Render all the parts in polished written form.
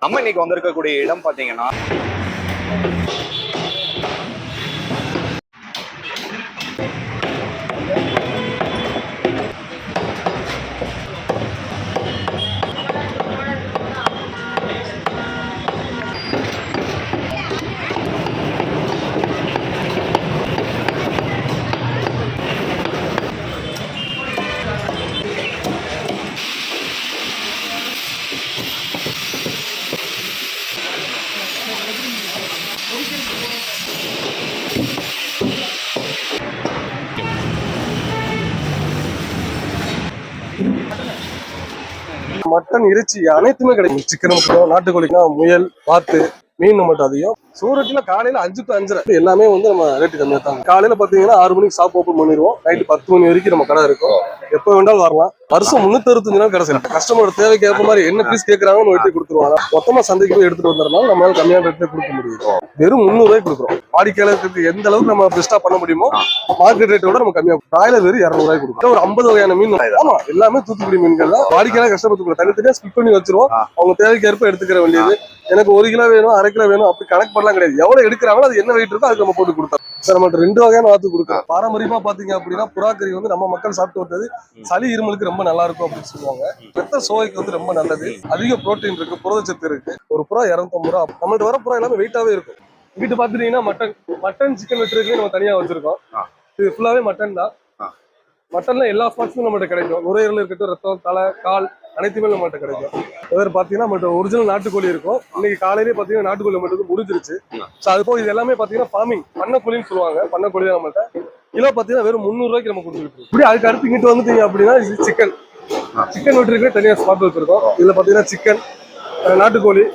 நம்ம இன்னைக்கு வந்திருக்கக்கூடிய இடம் பாத்தீங்கன்னா மட்டன் இறைச்சி அனைத்துமே கிடைக்கும். சிக்கன் மட்டும், நாட்டுக்கோழினா முயல், வாத்து, மீன் மட்டும் அதிகம். சூரட்ல காலையில 5 to 5:30 எல்லாமே வந்து நம்ம ரேட்டு கம்மியா தான். காலையில பாத்தீங்கன்னா 6 மணிக்கு ஷாப் ஓப்பன் பண்ணிடுவோம். நைட்டு 10 மணி வரைக்கும் நம்ம கடை இருக்கும். எப்போ வேண்டாலும் வரலாம். வருஷம் 365 நாள் கடை செய்யலாம். கஸ்டமரோட தேவைக்கு ஏற்ப மாதிரி என்ன பீஸ் கேட்கறாங்கன்னு வெட்டி கொடுத்துருவாங்க. மொத்தமா சந்தைக்கு போய் எடுத்துட்டு வந்ததுனால நம்மளால கம்மியான ரேட்ல கொடுக்க முடியும். வெறும் 300 ரூபாய்க்கு கொடுக்குறோம். வாடிக்கையாளருக்கு எந்த அளவுக்கு நம்ம பெஸ்டா பண்ண முடியுமோ மார்க்கெட் ரேட்டை விட நம்ம கம்மியா. பிராய்லர் வெறும் 200 ரூபாய்க்கு கொடுக்கும். ஒரு 50 வகையான மீன். ஆமா, எல்லாமே தூத்துக்குடி மீன்கள் தான். வாடிக்கையாளர் கஷ்டப்பட்டு தனித்தனியா ஸ்பிட் பண்ணி வச்சிருவோம். அவங்க தேவைக்கு ஏற்ப எடுத்துக்கிற வேண்டியது. எனக்கு 1 கிலோ வேணும், 1/2 கிலோ வேணும் அப்படி கணக்கு பண்ணலாம் கிடையாது. எவ்வளவு எடுக்கிறாங்களோ அது என்ன வெயிட் இருக்கோ அதுக்கு நம்ம போட்டு கொடுத்தோம். சார் நம்ம 2 வகையான வாத்து கொடுக்குறோம். பாரம்பரியமா பாத்தீங்க அப்படின்னா புறாக்கறி வந்து நம்ம மக்கள் சாப்பிட்டு வந்தது சளி இருமலுக்கு ரொம்ப நல்லா இருக்கும் அப்படின்னு சொல்லுவாங்க. ரத்த சோகைக்கு வந்து ரொம்ப நல்லது. அதிக புரோட்டீன் இருக்கு, புரதச்சத்து இருக்கு. ஒரு புறா 250 ரூபா. நம்மள்ட்ட வர புறா எல்லாமே வெயிட்டாவே இருக்கும். இங்கிட்டு பாத்துட்டீங்கன்னா மட்டன் சிக்கன் வெட்டுறதுக்கு நம்ம தனியா வச்சிருக்கோம். இது ஃபுல்லாவே மட்டன் தான். மட்டன்ல எல்லா ஸ்பாட்ஸும் நம்மகிட்ட கிடைக்கும். நுரையீரல் இருக்கட்டும், ரத்தம், தலை, கால் அனைத்துமே நம்மகிட்ட கிடைக்கும். அதாவது பாத்தீங்கன்னா நம்மகிட்ட ஒரிஜினல் நாட்டுக்கோழி இருக்கும். இன்னைக்கு காலையிலேயே பாத்தீங்கன்னா நாட்டுக்கோழி மட்டும் முடிஞ்சிருச்சு. ஸோ அது போக இது எல்லாமே பாத்தீங்கன்னா ஃபார்மிங் பண்ணக்கோழின்னு சொல்லுவாங்க. பண்ணக்கோழி தான் நம்மகிட்ட. கிலோ பாத்தீங்கன்னா வெறும் 300 ரூபாய்க்கு நம்ம கொடுத்துருக்கோம். இப்படி அதுக்கு அடுத்து இங்கிட்டு வந்துட்டீங்க அப்படின்னா இது சிக்கன் வெட்டுறதுக்கு தனியா ஸ்பாட் வச்சிருக்கோம். இதுல பாத்தீங்கன்னா சிக்கன், நாட்டுக்கோழி,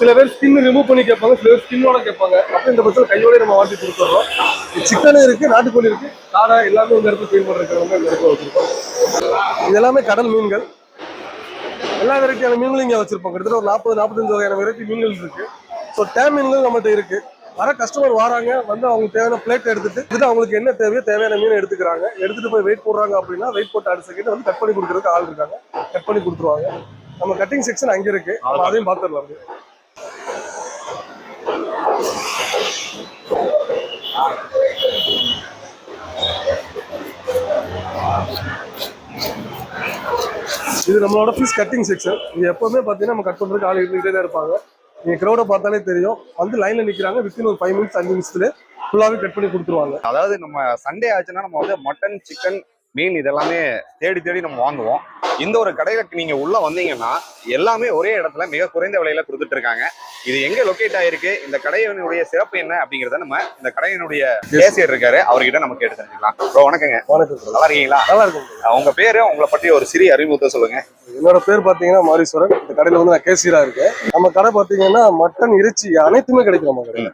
சில பேர் ஸ்கின் ரிமூவ் பண்ணி கேட்பாங்க, சில பேர் ஸ்கின்னோட கேட்பாங்க. அப்படின்ற பட்சம் கையோட நம்ம வாட்டி கொடுத்துறோம். சிக்கனும் இருக்கு, நாட்டுக்கோழி இருக்கு, காடை எல்லாமே இந்த இடத்துல கிளீன் பண்றதுக்கு இந்த இடத்துல வச்சிருக்கோம். இது எல்லாமே கடல் மீன்கள். எல்லா வெரைட்டியான மீன்களும் இங்கே வச்சிருப்போம். கிட்டத்தட்ட ஒரு 40-45 வகையான வெரைட்டி மீன்கள் இருக்கு. ஸோ டேம் மீன்கள் நம்மகிட்ட இருக்கு. வர கஸ்டமர் வராங்க, வந்து அவங்க தேவையான பிளேட் எடுத்துட்டு அவங்களுக்கு என்ன தேவையோ தேவையான மீனை எடுத்துக்கிறாங்க. எடுத்துட்டு போய் வெயிட் போடுறாங்க அப்படின்னா வெயிட் போட்டு அடுத்த செகண்ட் வந்து கட் பண்ணி கொடுக்குறதுக்கு ஆள் இருக்காங்க. கட் பண்ணி கொடுத்துருவாங்க. நம்ம கட்டிங் செக்ஷன் அங்கே இருக்கு, அதையும் பார்த்துடலாம். இது நம்மளோட பீஸ் கட்டிங் செக்ஷன். இது எப்பவுமே பார்த்தீங்கன்னா நம்ம கட் பண்ணுறதுக்கு ஆள் இருந்துகிட்டே தான் இருப்பாங்க. நீங்கள் க்ரௌடை பார்த்தாலே தெரியும். வந்து லைனில் நிற்கிறாங்க. வித்தின் ஒரு 5 minutes 5 நிமிஷத்துல ஃபுல்லாகவே கட் பண்ணி கொடுத்துருவாங்க. அதாவது நம்ம சண்டே ஆச்சுன்னா நம்ம வந்து மட்டன், சிக்கன், மீன் இதெல்லாமே தேடி நம்ம வாங்குவோம். இந்த ஒரு கடைக்கு நீங்க உள்ள வந்தீங்கன்னா எல்லாமே ஒரே இடத்துல மிக குறைந்த விலையில கொடுத்துட்டு இருக்காங்க. இது எங்க லொகேட் ஆயிருக்கு, இந்த கடையினுடைய சிறப்பு என்ன அப்படிங்கறத நம்ம இந்த கடையினுடைய கேசியர் இருக்காரு, அவர்கிட்ட நம்ம கேட்டு தெரிஞ்சுக்கலாம். ப்ரோ வணக்கங்க. வணக்கம். நல்லா இருக்கீங்களா? நல்லா இருக்கும். உங்க பேரு, உங்களை பற்றி ஒரு சிறிய அறிமுகத்தை சொல்லுங்க. என்னோட பேர் பாத்தீங்கன்னா மாரீஸ்வரன். இந்த கடையில வந்து நான் கேசியரா இருக்கேன். நம்ம கடை பாத்தீங்கன்னா மட்டன், இறைச்சி அனைத்துமே கிடைக்கும் நம்ம கடையில.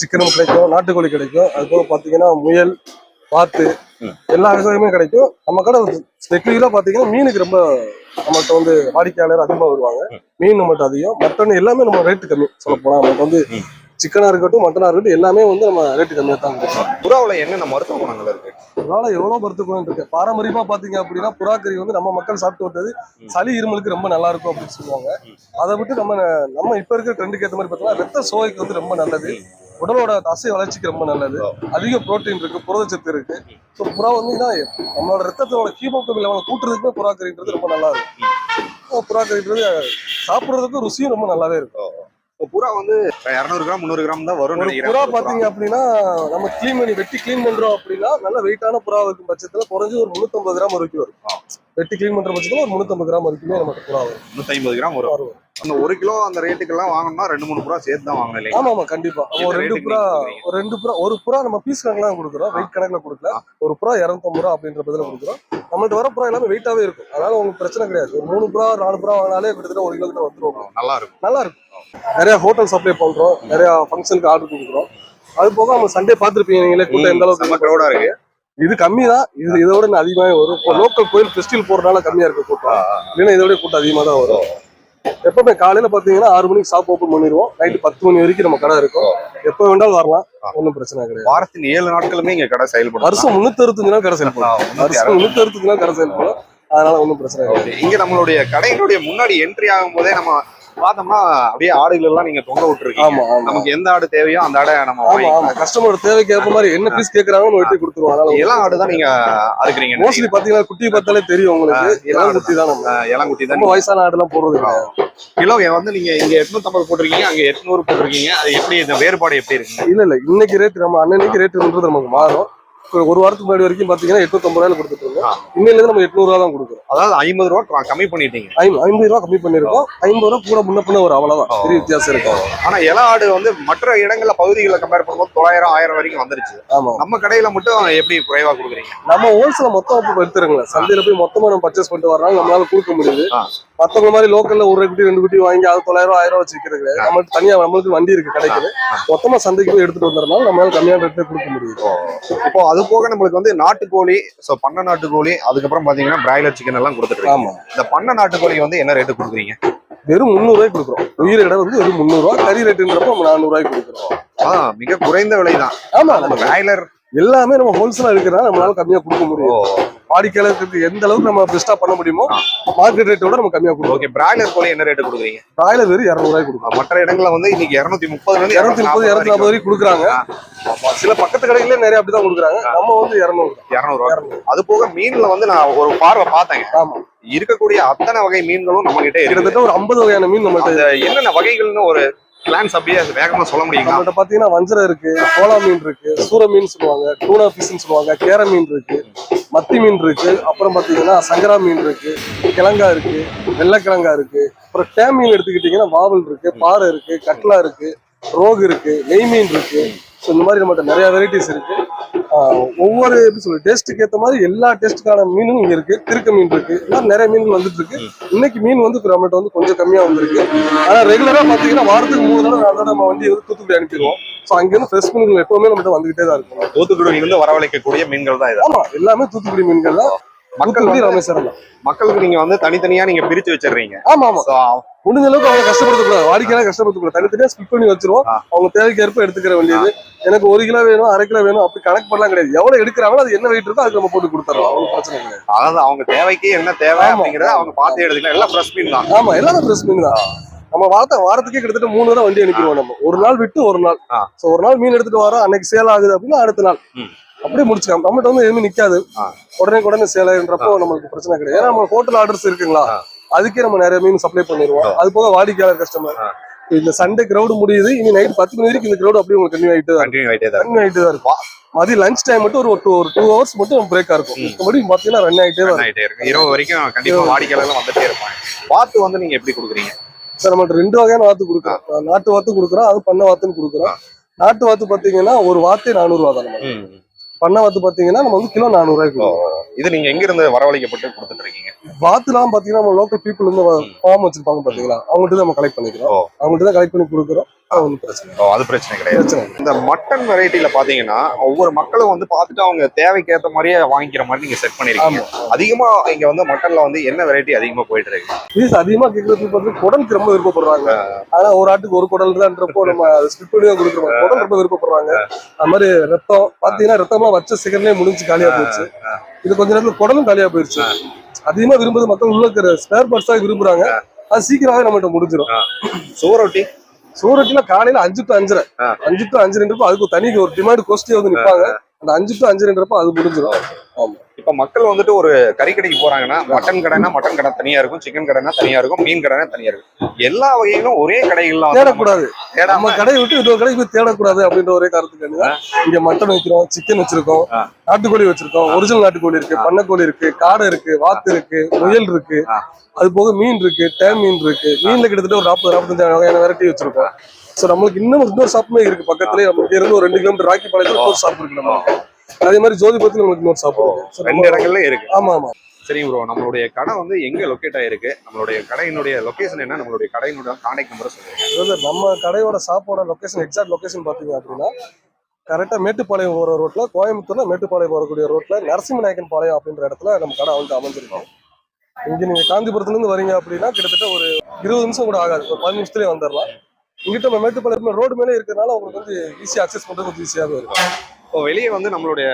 சிக்கனும் கிடைக்கும், நாட்டுக்கோழி கிடைக்கும். அது போக பாத்தீங்கன்னா முயல், வாத்து எல்லா விதமே கிடைக்கும். நம்ம கடை ஸ்பெஷலா பாத்தீங்கன்னா மீனுக்கு ரொம்ப நம்மள்ட்ட வந்து வாடிக்கையாளர் அதிகமா வருவாங்க. மீன் மட்டும் அதிகம். மட்டன் எல்லாமே நம்ம ரேட்டு கம்மி. சொல்ல போனா நமக்கு வந்து சிக்கனா இருக்கட்டும், மட்டனா இருக்கட்டும் எல்லாமே வந்து நம்ம ரேட்டு கம்மியா தான் இருக்கும். புறாவுல என்னென்ன மருத்துவ குணங்கள் இருக்கு? புறால எவ்வளவு மருத்துவ குணம் இருக்கு. பாரம்பரியமா பாத்தீங்க அப்படின்னா புறாக்கறி வந்து நம்ம மக்கள் சாப்பிட்டு வந்தது சளி இருமலுக்கு ரொம்ப நல்லா இருக்கும் அப்படின்னு சொல்லுவாங்க. அதை விட்டு நம்ம இப்ப இருக்கிற ட்ரெண்டுக்கு ஏற்ற மாதிரி பார்த்தோம்னா ரத்த சோகைக்கு வந்து ரொம்ப நல்லது. உடலோட தசை வளர்ச்சிக்கு ரொம்ப நல்லது. அதிக புரோட்டீன் இருக்கு, புரதச்சத்து இருக்கு. ஸோ புறா வந்து நம்மளோட ரத்தத்தோட ஹீமோகுளோபின் லெவலை கூட்டுறதுக்குமே புறாக்கறின்றது ரொம்ப நல்லா இருக்கும். புறாக்கறின்றது சாப்பிட்றதுக்கும் ருசியும் ரொம்ப நல்லாவே இருக்கும். புறா வந்து 200 கிராம் 300 கிராம் தான் வரும். புறா பாத்தீங்க அப்படின்னா நம்ம வெட்டி கிளீன் பண்றோம் அப்படின்னா நல்ல வெயிட்டான புறா இருக்கும் பட்சத்துல குறைஞ்சு ஒரு 350 கிராம் வரைக்கும் வரும். வெட்டி கிளீன் பண்ற பட்சத்துல ஒரு 350 கிராம் வரைக்குமே நமக்கு புறா வரும். 150 கிராம் வரும். அந்த 1 கிலோ அந்த ரேட்டுக்கெல்லாம் வாங்கணும்னா 2-3 புறா சேர்த்து தான் வாங்கணும் இல்லையா? ஆமா கண்டிப்பா. ஒரு புறா நம்ம பீஸ் கணக்குலாம் கொடுக்குறோம், வெயிட் கணக்குல கொடுக்கல. ஒரு புறா 250 ரூபா அப்படின்ற பதில கொடுக்குறோம். நம்மள்ட்ட வர புறா எல்லாமே வெயிட்டாவே இருக்கும். அதனால உங்களுக்கு பிரச்சனை கிடையாது. ஒரு 3 புறா 4 புறா வாங்கினாலே கிட்டத்தட்ட 1 கிலோ கிட்ட வந்துருவோம். நல்லா இருக்கும். நிறைய ஹோட்டல் சப்ளை பண்றோம், நிறைய ஃபங்க்ஷனுக்கு ஆர்டர் கொடுக்குறோம். அது போக நம்ம சண்டே பார்த்துருப்பீங்க நீங்களே, கூட்டம் எந்த அளவுக்கு க்ரௌடா இருக்கு. இது கம்மி தான். இதோட அதிகமாவே வரும். இப்போ லோக்கல் கோயில் ஃபெஸ்டிவல் போறதுனால கம்மியா இருக்கு கூட்டம். இல்லைன்னா இதோட கூட்டம் அதிகமா தான் வரும். எப்பவுமே காலையில பாத்தீங்கன்னா 6 மணிக்கு ஷாப் ஓப்பன் பண்ணிடுவோம். நைட்டு 10 மணி வரைக்கும் நம்ம கடை இருக்கும். எப்ப வேண்டாலும் வரலாம், ஒன்றும் பிரச்சனை கிடையாது. வாரத்தின் 7 நாட்களுமே இங்க கடை செயல்படும். வருஷம் 365 நாள் கடை செயல்படும். அதனால ஒன்றும் பிரச்சனை கிடையாது. இங்க நம்மளுடைய கடையினுடைய முன்னாடி என்ட்ரி ஆகும் போதே நம்ம பார்த்தோம்னா அப்படியே ஆடுகள் எல்லாம் நீங்க தொங்க விட்டுருக்கீங்க. ஆமா ஆமா நமக்கு எந்த ஆடு தேவையோ அந்த ஆடை நம்ம ஆமா வாங்கிக்கலாம். ஆமா கஸ்டமரோட தேவைக்கு ஏற்ப மாதிரி என்ன பீஸ் கேக்குறாங்கன்னு வெட்டி கொடுத்துருவோம். அதனால இளம் ஆடு தான் நீங்க அறுக்குறீங்க. மோஸ்ட்லி பாத்தீங்கன்னா குட்டி பார்த்தாலே தெரியும் உங்களுக்கு. இளம் குட்டி தான் நம்ம. இளங்குட்டி தான். ரொம்ப வயசான ஆடு எல்லாம் போடுறது கிடையாது. கிலோ வந்து நீங்க இங்க 850 போட்டிருக்கீங்க, அங்க 800 போட்டிருக்கீங்க. அது எப்படி இந்த வேறுபாடு எப்படி இருக்குங்க? இல்ல இன்னைக்கு ரேட் நம்ம அன்னைக்கு ரேட்ன்றது நமக்கு மாறும். ஒரு வாரத்துக்கு முன்னாடி வரைக்கும் பாத்தீங்கன்னா 850 ரூபாயில கொடுத்துட்டு இருந்தோம். இன்னையில இருந்து நம்ம 800 ரூபா தான் கொடுக்குறோம். அதாவது 50 ரூபா கம்மி பண்ணிட்டீங்க. 50 ரூபா கம்மி பண்ணிருக்கோம். 50 ரூபா கூட முன்ன பின்ன ஒரு அவ்வளவுதான், பெரிய வித்தியாசம் இருக்கு. ஆனா இள ஆடு வந்து மற்ற இடங்கள்ல பகுதிகளை கம்பேர் பண்ணும்போது 900 1000 வரைக்கும் வந்துருச்சு. ஆமா நம்ம கடையில மட்டும் எப்படி குறைவா கொடுக்குறீங்க? நம்ம ஹோல்சேல மொத்தம் எடுத்துருங்களா, சந்தையில போய் மொத்தமா நம்ம பர்ச்சேஸ் பண்ணிட்டு வர்றாங்க, நம்மளால கொடுக்க முடியுது. மத்தவங்க மாதிரி லோக்கல்ல ஒரு குட்டி 2 குட்டி வாங்கி அது 900 1000 ரூபா வச்சு விற்கிறது. நம்மளுக்கு தனியா நம்மளுக்கு வண்டி இருக்கு கிடைக்குது. மொத்தமா சந்தைக்கு போய் எடுத்துட்டு வந்ததுனால நம்மளால கம்மியான ரேட்ல கொடுக்க முடியுது. இப்போ அது போக நம்மளுக்கு வந்து நாட்டுக்கோழி, பண்ண நாட்டுக்கோழி, அதுக்கப்புறம் பாத்தீங்கன்னா பிராய்லர் சிக்கன் எல்லாம் கொடுத்துட்டு இருக்கீங்க. ஆமா. இந்த பண்ண நாட்டுக்கோழி வந்து என்ன ரேட்டு கொடுக்குறீங்க? வெறும் 300 ரூபாய்க்கு கொடுக்குறோம். உயிர் இடம் வந்து வெறும் 300 ரூபா. கறி ரேட்டுன்றப்ப 400 ரூபாய்க்கு கொடுக்குறோம். மிக குறைந்த விலை தான். ஆமா, நம்ம பிராய்லர் எல்லாமே நம்ம ஹோல்சேலா இருக்கிறதா நம்மளால கம்மியா கொடுக்க முடியும். வாடிக்கையாளருக்கு எந்த அளவுக்கு நம்ம பெஸ்டா பண்ண முடியுமோ மார்க்கெட் ரேட்டோட நம்ம கம்மியா கொடுக்கும். ஓகே, பிராய்லர் கோழி என்ன ரேட் கொடுக்குறீங்க? பிராய்லர் வெறும் 200 ரூபாய்க்கு கொடுக்கும். மற்ற இடங்கள்ல வந்து இன்னைக்கு 230 230 240 வரைக்கும் கொடுக்குறாங்க. சில பக்கத்து கடைகளே நிறைய அப்படிதான் கொடுக்குறாங்க. நம்ம வந்து 200 ரூபா. அது போக மீன்ல வந்து நான் ஒரு பார்வை பார்த்தேன். ஆமா, இருக்கக்கூடிய அத்தனை வகை மீன்களும் நம்ம கிட்ட கிட்டத்தட்ட ஒரு 50 வகையான மீன் நம்ம என்னென்ன வகைகள்னு ஒரு பிளான்ஸ் அப்படியே வேகமா சொல்ல முடியுங்களா? நம்மகிட்ட பாத்தீங்கன்னா வஞ்சரம் இருக்கு, கோலா மீன் இருக்கு, சூர மீன் சொல்லுவாங்க, டூனா ஃபிஷ்னு சொல்லுவாங்க, கேர மீன் இருக்கு, மத்தி மீன் இருக்கு, அப்புறம் பாத்தீங்கன்னா சங்கரா மீன் இருக்கு, கிழங்கா இருக்கு, வெள்ளைக்கிழங்கா இருக்கு, அப்புறம் டேம் மீன் எடுத்துக்கிட்டீங்கன்னா வாவல் இருக்கு, பாறை இருக்கு, கட்லா இருக்கு, ரோகு இருக்கு, நெய் மீன் இருக்கு. ஸோ இந்த மாதிரி நம்மகிட்ட நிறைய வெரைட்டிஸ் இருக்கு. ஒவ்வொரு எப்படி சொல்றது டேஸ்ட்டுக்கு ஏற்ற மாதிரி எல்லா டேஸ்ட்டுக்கான மீனும் இங்க இருக்கு. திருக்க மீன் இருக்கு, எல்லாம் நிறைய மீன்கள் வந்துட்டு இருக்கு. இன்னைக்கு மீன் வந்து நம்மகிட்ட வந்து கொஞ்சம் கம்மியா வந்திருக்கு. ஆனா ரெகுலரா பாத்தீங்கன்னா வாரத்துக்கு 3 தடவை 4 தடவை நம்ம வண்டி வந்து தூத்துக்குடி அனுப்பிடுவோம். ஸோ அங்கிருந்து ஃப்ரெஷ் மீன்கள் எப்பவுமே நம்மகிட்ட வந்துகிட்டே தான் இருக்கும். தூத்துக்குடி வந்து வரவழைக்கக்கூடிய மீன்கள் தான் இது. ஆமா, எல்லாமே தூத்துக்குடி மீன்கள் தான். மக்களுக்கு நீங்க வந்து தனித்தனியா நீங்க பிரிச்சு வச்சிடுறீங்க. ஆமா ஆமா, முடிஞ்ச அளவுக்கு அவங்க கஷ்டப்படுத்தக்கூடாது, வாடிக்கையாளர் கஷ்டப்படுத்தக்கூடாது. தனித்தனியா ஸ்பிட் பண்ணி வச்சிருவோம். அவங்க தேவைக்கு ஏற்ப எடுத்துக்கிற வேண்டியது. எனக்கு 1 கிலோ வேணும், 1/2 கிலோ வேணும் அப்படி கணக்கு பண்ணலாம் கிடையாது. எவ்வளவு எடுக்கிறாங்களோ அது என்ன வெயிட் இருக்கோ அதுக்கு நம்ம போட்டு கொடுத்துறோம். அவங்க பிரச்சனை கிடையாது. அதாவது அவங்க தேவைக்கு என்ன தேவை அப்படிங்கறத அவங்க பார்த்து எடுத்துக்கலாம். எல்லாம் ஃப்ரெஷ் மீன் தான். ஆமா, எல்லாமே ஃப்ரெஷ் மீன் தான். நம்ம வாரத்துக்கே கிட்டத்தட்ட 3 தடவை வண்டி அனுப்பிடுவோம். நம்ம ஒரு நாள் விட்டு ஒரு நாள். சோ ஒரு நாள் மீன் எடுத்துட்டு வரோம், அன்னைக்கு சேல் ஆகுது அப்படின்னா அடுத்த நாள் அப்படியே முடிச்சுக்கலாம். நம்மகிட்ட வந்து எதுவுமே நிக்காது. உடனே சேல் ஆகுன்றப்போ நம்மளுக்கு பிரச்சனை கிடையாது. ஏன்னா நம்ம ஹோட்டல் ஆர்டர்ஸ் இருக்குங்களா, அதுக்கே நம்ம நிறைய மீன் சப்ளை பண்ணிடுவோம். அது போக வாடிக்கையாளர் கஸ்டமர் இந்த சண்டே கிரௌட் முடியுது, இனி நைட் 10 மணி வரைக்கும் இந்த கிரௌட் அப்படியே உங்களுக்கு கன்டினியூ ஆயிட்டே தான் இருக்கும். மதியம் லஞ்ச் டைம் மட்டும் ஒரு 2 ஹவர்ஸ் மட்டும் பிரேக்கா இருக்கும். மறுபடியும் பாத்தீங்கன்னா ரன் ஆயிட்டே இருக்கும். இரவு வரைக்கும் கண்டிப்பா வாடிக்கையாளர்கள் வந்துட்டே இருப்பாங்க. வாத்து வந்து நீங்க எப்படி கொடுக்குறீங்க? சார் நம்மகிட்ட 2 வகையான வாத்து கொடுக்குறோம். நாட்டு வாத்து கொடுக்குறோம், அது பண்ண வாத்துன்னு கொடுக்குறோம். நாட்டு வாத்து பாத்தீங்கன்னா ஒரு வாத்தே 400 ரூபா தான். பண்ண வாத்து பாத்தீங்கன்னா நம்ம வந்து கிலோ 400 ரூபாய்க்கு. இது நீங்க எங்க இருந்து வரவழைக்கப்பட்டு கொடுத்துட்டு இருக்கீங்க? வாத்துலாம் பாத்தீங்கன்னா நம்ம லோக்கல் பீப்புள் வந்து ஃபார்ம் வச்சிருப்பாங்க பாத்தீங்களா, அவங்கள்ட்ட நம்ம கலெக்ட் பண்ணிக்கிறோம். அவங்கள்ட்ட தான் கலெக்ட் பண்ணி கொடுக்குறோம். அது பிரச்சனை கிடையாது. இந்த மட்டன் வெரைட்டில பாத்தீங்கன்னா ஒவ்வொரு மக்களும் வந்து பாத்துட்டு அவங்க தேவைக்கு ஏற்ற மாதிரியே வாங்கிக்கிற மாதிரி நீங்க செட் பண்ணிருக்கீங்க. அதிகமா இங்க வந்து மட்டன்ல வந்து என்ன வெரைட்டி அதிகமா போயிட்டு இருக்கு? அதிகமா கேட்கறது வந்து குடலுக்கு ரொம்ப விருப்பப்படுறாங்க. ஆனா ஒரு ஆட்டுக்கு ஒரு குடல் தான்றப்போ நம்ம ஸ்பிட் பண்ணி தான் கொடுக்குறோம். குடல் ரொம்ப விருப்பப்படுறாங்க. அது மாதிரி ரத்தம் பாத்தீங்கன்னா ரத்தமா வச்ச சிக்கன்லயே முடிஞ்சு காலியா போயிடுச்சு. இது கொஞ்ச நேரத்துல குடலும் காலியா போயிடுச்சு. அதிகமா விரும்புறது மக்கள் உள்ள இருக்கிற ஸ்பேர் பார்ட்ஸா விரும்புறாங்க. அது சீக்கிரமாவே நம்மகிட்ட முடிஞ்சிடும். சூரட்டில காலையில 5 to 5:30 5 to 5:02 அதுக்கு தனி ஒரு டிமாண்ட் கோஸ்டே வந்து நிப்பாங்க. அந்த 5 to 5:02 அது முடிஞ்சிடும். ஆமா, இப்ப மக்கள் வந்துட்டு ஒரு கறி கடைக்கு போறாங்கன்னா மட்டன் கடைனா மட்டன் கடை தனியா இருக்கும், சிக்கன் கடைனா தனியா இருக்கும், மீன் கடைனா தனியா இருக்கும். எல்லா வகையிலும் ஒரே கடைகள்ல தேடக்கூடாது. நம்ம கடையை விட்டு இன்னொரு கடைக்கு போய் தேடக்கூடாது அப்படின்ற ஒரே காரணத்துக்கு இங்க மட்டன் வைக்கிறோம், சிக்கன் வச்சிருக்கோம், நாட்டுக்கோழி வச்சிருக்கோம், ஒரிஜினல் நாட்டுக்கோழி இருக்கு, பண்ணக்கோழி இருக்கு, காடை இருக்கு, வாத்து இருக்கு, முயல் இருக்கு, அது போக மீன் இருக்கு, டேம் மீன் இருக்கு. மீன்ல கிட்டத்தட்ட ஒரு 40-45 வகையான வெரைட்டி வச்சிருக்கோம். சோ நம்மளுக்கு இன்னொரு ஷாப்புமே இருக்கு பக்கத்துலயே. நமக்கு இருந்து ஒரு 2 கிலோமீட்டர் ராக்கி பாளையத்துல ஒரு ஷாப் இருக்கு. நம்ம அதே மாதிரி ஜோதிபத்துல நமக்கு இன்னொரு ஷாப் இருக்கு. 2 இடங்கள்ல இருக்கு. ஆமா ஆமா. சரி ப்ரோ, நம்மளுடைய கடை வந்து எங்க லொகேட் ஆயிருக்கு? நம்மளுடைய கடையினுடைய லொகேஷன் என்ன? நம்மளுடைய கடையினுடைய கான்டாக்ட் நம்பர் சொல்லுங்க. நம்ம கடையோட ஷாப்போட லொகேஷன் எக்ஸாக்ட் லொகேஷன் பாத்தீங்க அப்படின்னா கரெக்டா மேட்டுப்பாளையம் போற ரோட்ல, கோயம்புத்தூர்ல மேட்டுப்பாளையம் போறக்கூடிய ரோட்ல நரசிம்மநாயக்கன் பாளையம் அப்படின்ற இடத்துல நம்ம கடை வந்து அமைஞ்சிருக்கோம். இங்க நீங்க காந்திபுரத்துல இருந்து வரீங்க அப்படின்னா கிட்டத்தட்ட ஒரு 20 நிமிஷம் கூட ஆகாது, ஒரு 10 நிமிஷத்துலயே வந்துடலாம். இங்கிட்ட நம்ம மேட்டுப்பாளையம் ரோடு மேலே இருக்கிறதுனால உங்களுக்கு வந்து ஈஸியா அக்சஸ் பண்றது கொஞ்சம் ஈஸியாவே இருக்கும். இப்போ வெளியே வந்து நம்மளுடைய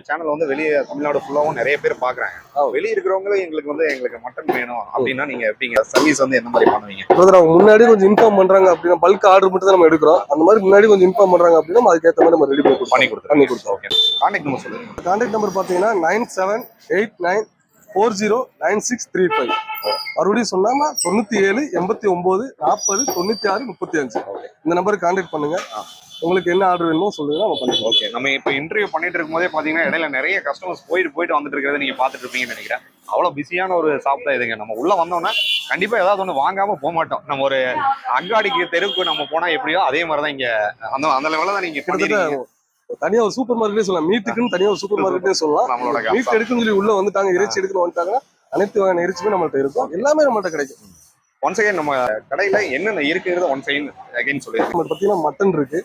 சேனல் வந்து வெளியே தமிழ்நாடு ஃபுல்லாவும் நிறைய பேர் பாக்குறாங்க. வெளியே இருக்கிறவங்களும் எங்களுக்கு மட்டன் வேணும் அப்படின்னா நீங்க எப்படிங்க சர்வீஸ் வந்து என்ன மாதிரி பண்ணுவீங்க? அவங்க முன்னாடி கொஞ்சம் இன்ஃபார்ம் பண்றாங்க அப்படின்னா பல்க் ஆர்டர் மட்டும் தான் நம்ம எடுக்கிறோம். அந்த மாதிரி முன்னாடி கொஞ்சம் இன்ஃபார்ம் பண்றாங்க அப்படின்னா அதுக்கேற்ற மாதிரி நம்ம ரெடி பண்ணி கொடுத்துருவோம். ஓகே, கான்டாக்ட் நம்பர் சொல்லுங்க. கான்டாக்ட் நம்பர் பாத்தீங்கன்னா 9789409635. மறுபடியும் சொன்னாம 97 89 40 96 35. இந்த நம்பருக்கு கான்டாக்ட் பண்ணுங்க. உங்களுக்கு என்ன ஆர்டர் வேணுமோ சொல்லுங்க, நம்ம பண்ணிக்கலாம். ஓகே, நம்ம இப்போ இன்டர்வியூ பண்ணிட்டு இருக்கும்போதே பாத்தீங்கன்னா இடையில நிறைய கஸ்டமர்ஸ் போயிட்டு வந்துட்டு இருக்கிறத நீங்க பாத்துட்டு இருப்பீங்கன்னு நினைக்கிறேன். அவ்வளவு பிஸியான ஒரு ஷாப் தான் இதுங்க. நம்ம உள்ள வந்தோம்னா கண்டிப்பா ஏதாவது ஒண்ணு வாங்காம போக மாட்டோம். நம்ம ஒரு அங்காடிக்கு தெருவுக்கு நம்ம போனா எப்படியோ அதே மாதிரிதான் இங்க அந்த லெவல்ல தான் நீங்க தனியா ஒரு சூப்பர் மார்க்கெட்டே சொல்லலாம். மீட்டுக்குன்னு தனியா ஒரு சூப்பர் மார்க்கெட்டே சொல்லலாம். நம்மளோட மீட் எடுக்குன்னு சொல்லி உள்ள வந்துட்டாங்க, இறைச்சி எடுக்கணும் வந்துட்டாங்க, அனைத்து வகையான இறைச்சியுமே நம்மள்ட்ட இருக்கும். எல்லாமே நம்மள்ட்ட கிடைக்கும். ஒன் செகண்ட் நம்ம கடையில என்னென்ன இருக்குங்கிறத ஒன் செகண்ட் அகைன் சொல்லிடுறேன். நம்ம பார்த்தீங்கன்னா மட்டன் இருக்கு,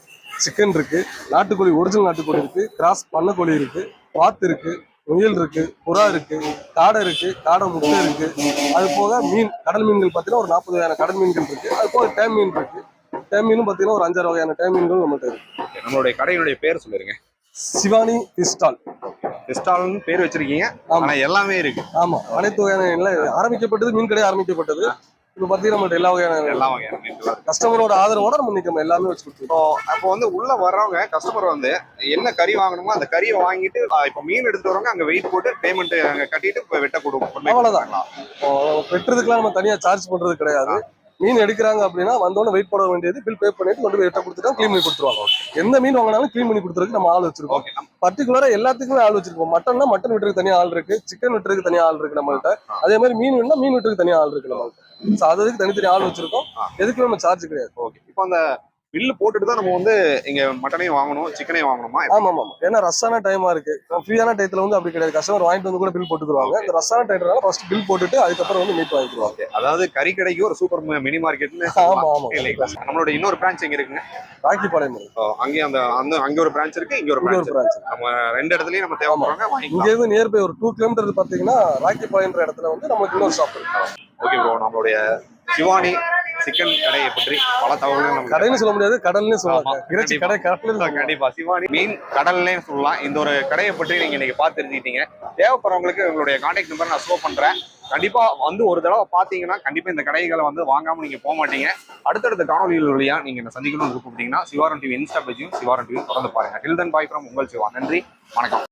சிக்கன் இருக்கு, நாட்டுக்கோழி ஒரிஜினல் நாட்டுக்கோழி இருக்கு, கிராஸ் பண்ணக்கோழி இருக்கு, வாத்து இருக்கு, முயல் இருக்கு, புறா இருக்கு, காடை இருக்கு, காடை முட்டை இருக்கு. அது போக மீன், கடல் மீன்கள் பார்த்தீங்கன்னா ஒரு 40 வகையான கடல் மீன்கள் இருக்கு. அது போக டேம் மீன் இருக்கு. டேம் மீனும் பார்த்தீங்கன்னா ஒரு 5-6 வகையான டேம் மீன்கள் நம்மள்ட்ட இருக்கு. நம்மளுடைய கடையினுடைய பேர் சொல்லிருங்க. சிவானி பிஸ்டால். பிஸ்டால்னு பேர் வச்சிருக்கீங்க. ஆனா எல்லாமே இருக்கு. ஆமா, அனைத்து வகையான எல்லாம் ஆரம்பிக்கப்பட்டது மீன் கடை ஆரம்பிக்கப்பட்டது. இப்போ பார்த்தீங்கன்னா நம்மள்ட்ட எல்லா வகையான கஸ்டமரோட ஆதரவோட நம்ம இன்னைக்கு எல்லாமே வச்சு கொடுத்துருக்கோம். அப்போ வந்து உள்ள வர்றவங்க கஸ்டமர் வந்து என்ன கறி வாங்கணுமோ அந்த கறியை வாங்கிட்டு இப்போ மீன் எடுத்து வரவங்க அங்க வெயிட் போட்டு பேமெண்ட் அங்க கட்டிட்டு இப்போ வெட்ட கொடுக்கும். அவ்வளவுதான். வெட்டுறதுக்குலாம் நம்ம தனியா சார்ஜ் பண்றது கிடையாது. மீன் எடுக்கிறாங்க அப்படின்னா வந்தோடனே வெயிட் போட வேண்டியது, பில் பே பண்ணிட்டு கொண்டு போய் வெட்ட கொடுத்துட்டா க்ளீன் பண்ணி கொடுத்துருவாங்க. எந்த மீன் வாங்கினாலும் க்ளீன் பண்ணி கொடுத்துறதுக்கு நம்ம ஆள் வச்சிருக்கோம். பர்டிகுலரா எல்லாத்துக்குமே ஆள் வச்சிருக்கோம். மட்டன்னா மட்டன் வெட்டுறதுக்கு தனியா ஆள் இருக்கு, சிக்கன் வெட்டுறதுக்கு தனியா ஆள் இருக்கு நம்மள்ட்ட. அதே மாதிரி மீன் வேணும்னா மீன் வெட்டுறதுக்கு தனியா ஆள் இருக்கு நம்மள்ட்ட. அதுக்கு தனித்தனி ஆள் வச்சிருக்கோம். எதுக்குமே நம்ம சார்ஜ் கிடையாது. ஓகே, இப்போ அந்த பில்லு போட்டுட்டு தான் நம்ம வந்து இங்க மட்டனையும் வாங்கணும், சிக்கனையும் வாங்கணுமா? ஆமா ஆமா, ஏன்னா ரஷ்ஷான டைமா இருக்கு. ஃப்ரீயான டைத்துல வந்து அப்படி கிடையாது. கஸ்டமர் வாங்கிட்டு வந்து கூட பில் போட்டுக்குவாங்க. இந்த ரஷ்ஷான டைம்னால ஃபர்ஸ்ட் பில் போட்டுட்டு அதுக்கப்புறம் வந்து மீட் வாங்கிக்குவாங்க. அதாவது கறி கடைக்கு ஒரு சூப்பர் மினி மார்க்கெட்னு. ஆமா ஆமா, நம்மளோட இன்னொரு பிரான்ச் எங்க இருக்குங்க? ராக்கிபாளையம். அங்கே அங்க ஒரு பிரான்ச் இருக்கு, இங்க ஒரு பிரான்ச். நம்ம ரெண்டு இடத்துலயும் நம்ம தேவைப்படுறாங்க. இங்க இருந்து நியர்பை ஒரு 2 கிலோமீட்டர் பாத்தீங்கன்னா ராக்கிபாளையம்ன்ற இடத்துல வந்து நமக்கு இன்னொரு ஷாப் இருக்கு. ஓகே ப்ரோ, நம்மளுடைய சிவானி சிக்கன் கடையை பற்றி பல தகவல்கள் கடைன்னு சொல்ல முடியாது, கடல்னு சொல்லலாம். இறைச்சி கடை கண்டிப்பா சிவானி மீன் கடல்னே சொல்லலாம். இந்த ஒரு கடையை பற்றி நீங்க இன்னைக்கு பார்த்து தெரிஞ்சுக்கிட்டீங்க. தேவைப்படுறவங்களுக்கு உங்களுடைய கான்டாக்ட் நம்பர் நான் ஷோ பண்றேன். கண்டிப்பா வந்து ஒரு தடவை பாத்தீங்கன்னா கண்டிப்பா இந்த கடைகளை வந்து வாங்காம நீங்க போக மாட்டீங்க. அடுத்தடுத்த காணொலிகள் வழியா நீங்க என்ன சந்திக்கணும்னு விருப்பப்பட்டீங்கன்னா சிவாரன் டிவி இன்ஸ்டா பேஜையும் சிவாரன் டிவி தொடர்ந்து பாருங்க. டில் தென் பாய் ஃப்ரம் உங்கள் சிவா. நன்றி, வணக்கம்.